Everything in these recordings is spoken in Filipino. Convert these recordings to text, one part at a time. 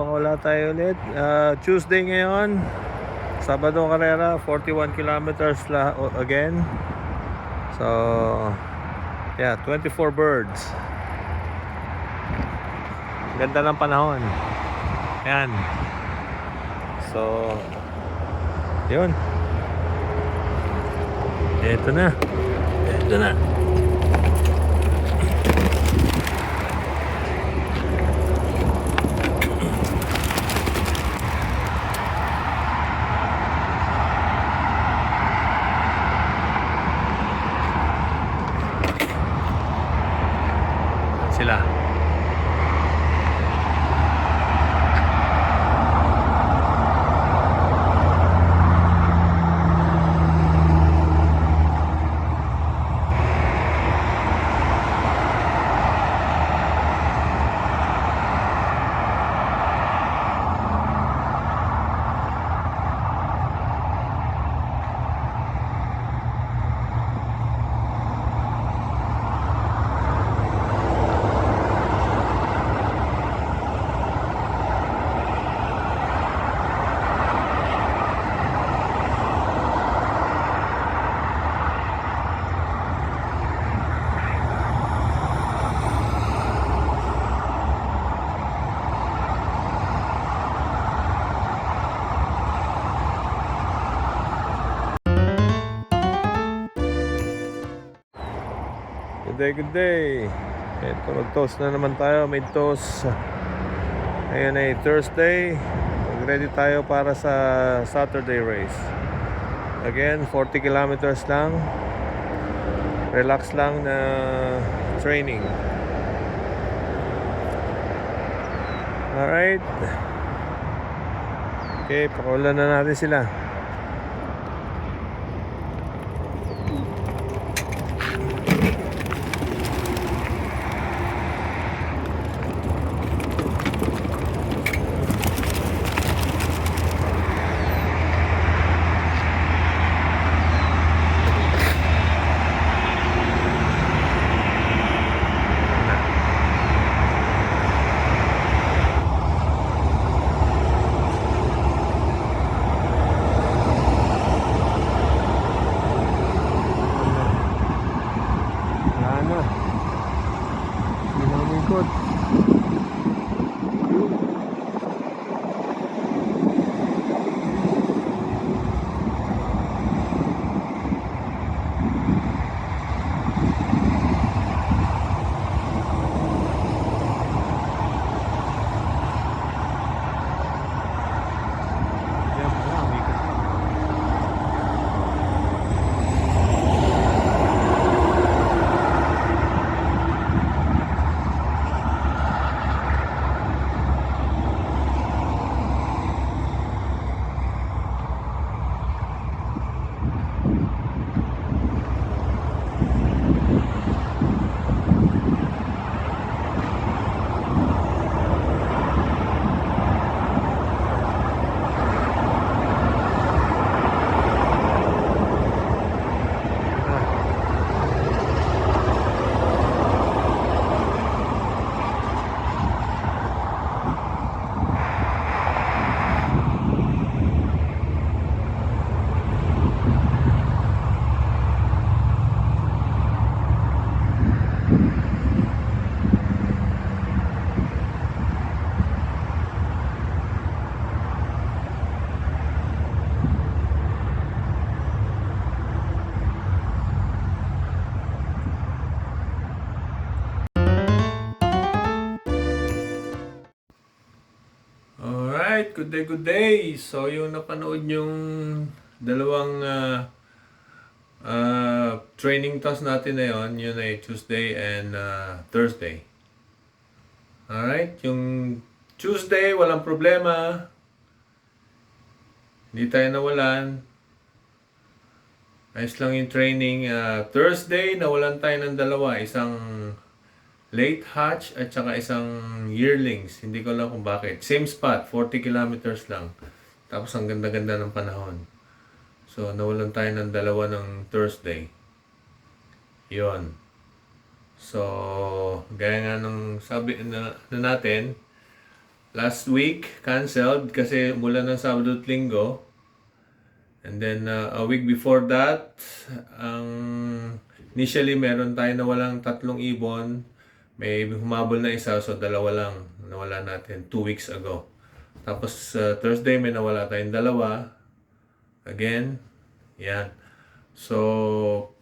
Nagpapakawala tayo ulit. Tuesday ngayon. Sabado karera, 41 kilometers again. So, yeah, 24 birds. Ganda ng panahon. Yan. So, yun. Ito na. Ito na. Sila. Good day. Ito, mag-toast na naman tayo. May toast. Ngayon ay Thursday. Mag-ready tayo para sa Saturday race. Again, 40 kilometers lang. Relax lang na training. Alright. Okay, pakawalan na natin sila. Alright, good day, good day. So, yung napanood yung dalawang training task natin na yun ay Tuesday and Thursday. Alright, yung Tuesday, walang problema. Hindi tayo nawalan. Ayos lang yung training. Thursday, nawalan tayo ng dalawa. Isang late hatch at saka isang yearlings. Hindi ko alam kung bakit. Same spot, 40 kilometers lang. Tapos ang ganda-ganda ng panahon. So, nawalan tayo ng dalawa ng Thursday. Yon. So, gaya nga nung sabi na natin, Last week, canceled kasi umulan ng Sabado at Linggo. And then, a week before that, initially meron tayo na walang 3 ibon. May humabol na isa, so 2 lang. Nawala natin 2 weeks ago. Tapos, Thursday may nawala tayong 2. Again, yan. So,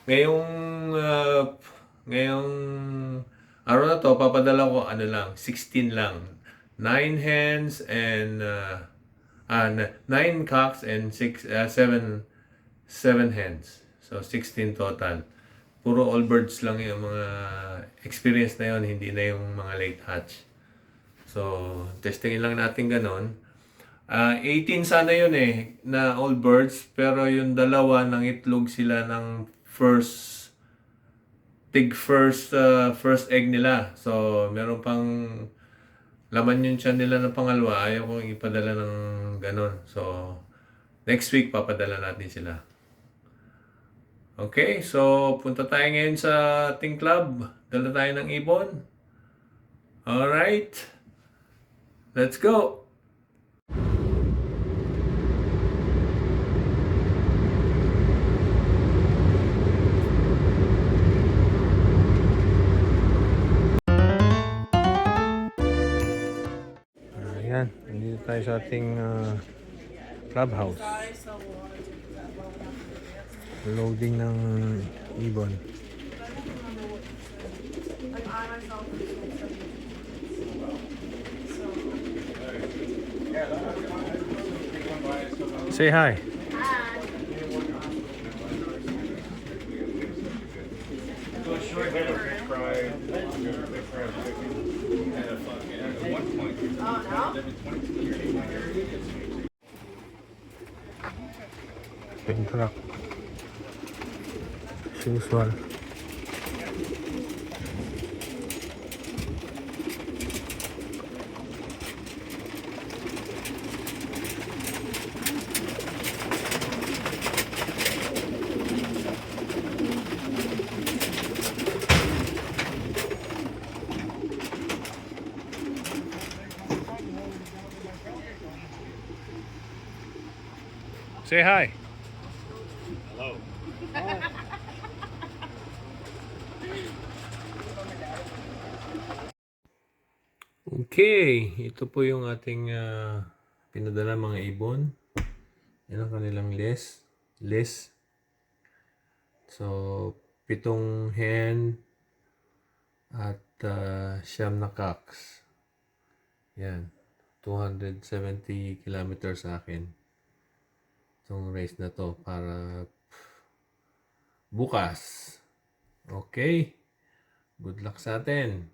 ngayong, ngayong araw na to, papadala ko 16 lang. 9 hens and 9 cocks and 7 hens. So 16 total. Puro all birds lang yung mga experience na yon, hindi na yung mga late hatch. So testingin lang natin ganon. 18 sana yun na all birds, pero yung 2 ng itlog sila ng first egg nila. So meron pang laman yung tiyan nila ng pangalawa. Ayaw kong ipadala ng ganon. So next week papadala natin sila. Okay, so punta tayo ngayon sa ating club. Dala tayo ng ibon. Alright, let's go! Ayan, nandito tayo sa ating clubhouse. Loading ng ibon. Say hi. Pin truck. As usual. Say hi. Hello. Okay, ito po yung ating pinadala mga ibon. Yan ang kanilang list. So, 7 hen at 9 na cocks. Yan, 270 kilometers sa akin. Itong race na to para bukas. Okay, good luck sa atin.